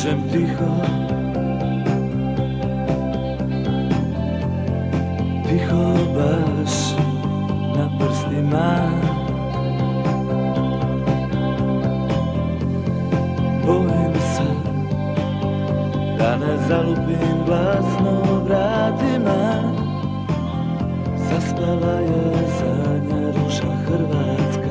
kažem tiho, tiho baš na prstima. Bojim se da ne zalupim glasno vratima. Zaspala je zadnja ruša Hrvatska.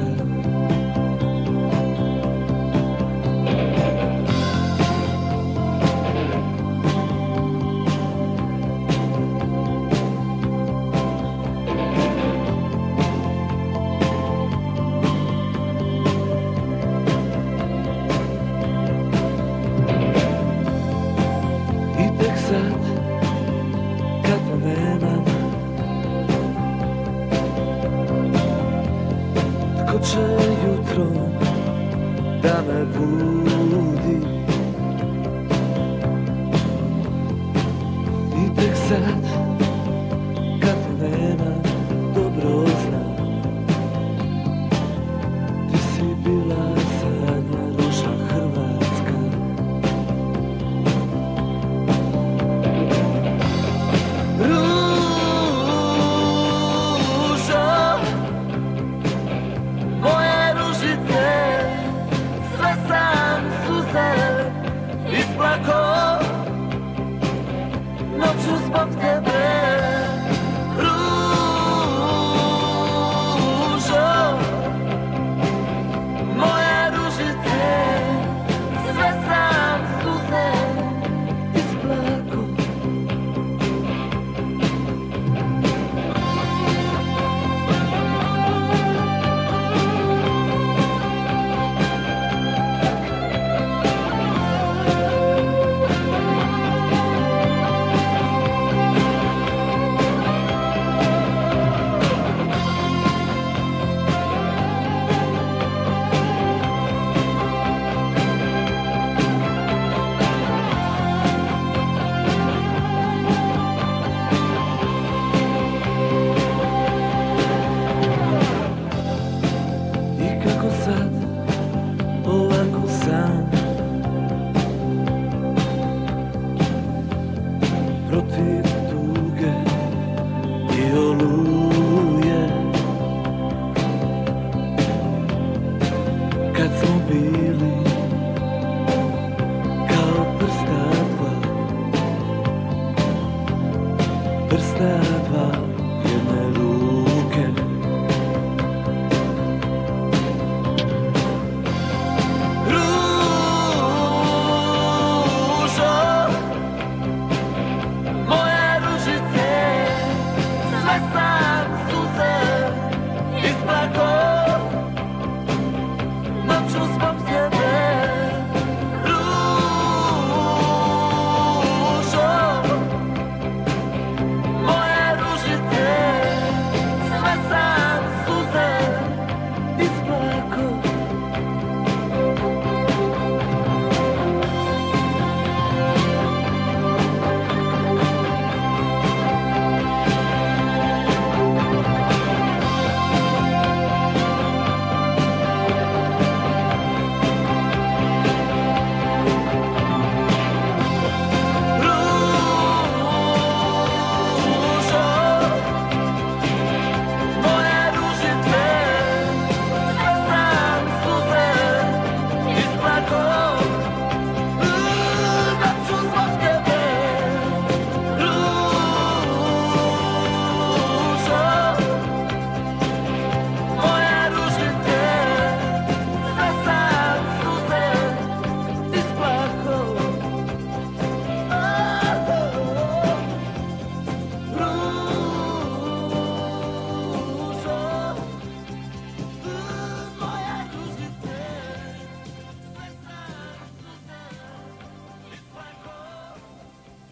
I tek sad, kad me nemam, tko će jutrom da me budi? I tek sad, kad me nemam, dobro znam, ti si bila zadnja ruša Hrvatska. Isplako noću zbog tebe, ružo, moje ružice, sve sam suze isplako. Sad, ovako sam, protiv tuge i oluje. Kad smo bili